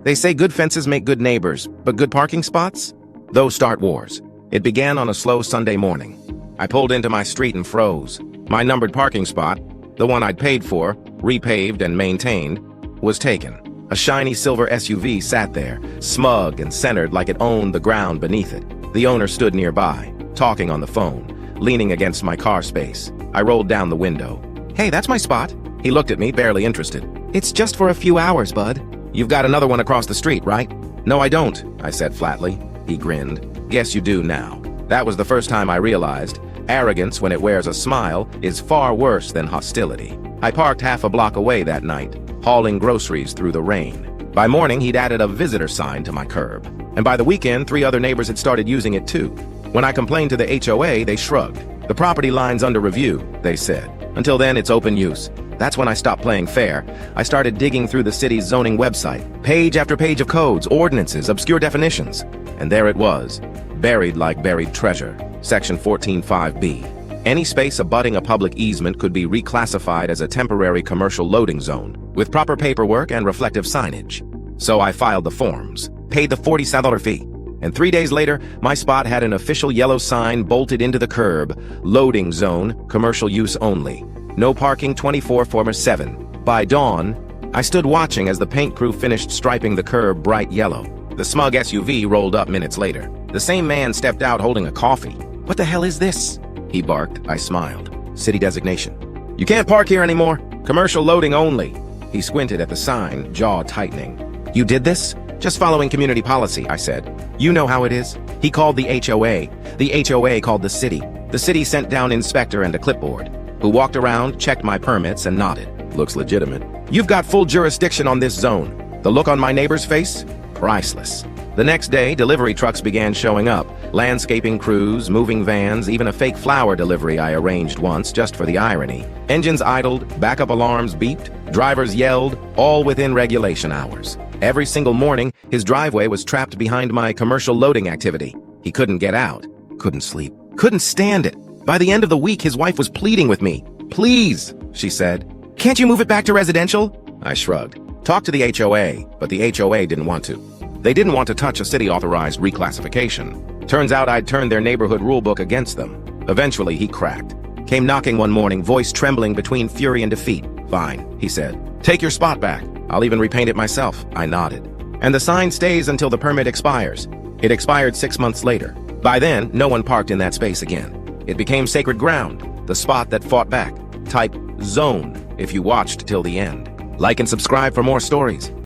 They say good fences make good neighbors, but good parking spots? Those start wars. It began on a slow Sunday morning. I pulled into my street and froze. My numbered parking spot, the one I'd paid for, repaved and maintained, was taken. A shiny silver SUV sat there, smug and centered like it owned the ground beneath it. The owner stood nearby, talking on the phone, leaning against my car space. I rolled down the window. "Hey, that's my spot." He looked at me, barely interested. "It's just for a few hours, bud." "You've got another one across the street, right?" "No, I don't," I said flatly. He grinned. "Guess you do now." That was the first time I realized arrogance, when it wears a smile, is far worse than hostility. I parked half a block away that night, hauling groceries through the rain. By morning, he'd added a visitor sign to my curb. And by the weekend, 3 other neighbors had started using it too. When I complained to the HOA, they shrugged. "The property line's under review," they said. "Until then, it's open use." That's when I stopped playing fair. I started digging through the city's zoning website. Page after page of codes, ordinances, obscure definitions. And there it was, buried like buried treasure. Section 14.5b. Any space abutting a public easement could be reclassified as a temporary commercial loading zone, with proper paperwork and reflective signage. So I filed the forms, paid the $47 fee, and 3 days later, my spot had an official yellow sign bolted into the curb: loading zone, commercial use only. No parking 24/7. By dawn, I stood watching as the paint crew finished striping the curb bright yellow. The smug SUV rolled up minutes later. The same man stepped out holding a coffee. "What the hell is this?" he barked. I smiled. "City designation. You can't park here anymore. Commercial loading only." He squinted at the sign, jaw tightening. "You did this?" "Just following community policy," I said. "You know how it is." He called the HOA. The HOA called the city. The city sent down inspector and a clipboard, who walked around, checked my permits, and nodded. "Looks legitimate." "You've got full jurisdiction on this zone." The look on my neighbor's face? Priceless. The next day, delivery trucks began showing up. Landscaping crews, moving vans, even a fake flower delivery I arranged once, just for the irony. Engines idled, backup alarms beeped, drivers yelled, all within regulation hours. Every single morning, his driveway was trapped behind my commercial loading activity. He couldn't get out, couldn't sleep, couldn't stand it. By the end of the week, his wife was pleading with me. "Please," she said, "can't you move it back to residential?" I shrugged. Talked to the HOA, but the HOA didn't want to. They didn't want to touch a city-authorized reclassification. Turns out I'd turned their neighborhood rulebook against them. Eventually, he cracked. Came knocking one morning, voice trembling between fury and defeat. "Fine," he said. "Take your spot back. I'll even repaint it myself." I nodded. "And the sign stays until the permit expires." It expired 6 months later. By then, no one parked in that space again. It became sacred ground, the spot that fought back. Type zone if you watched till the end. Like and subscribe for more stories.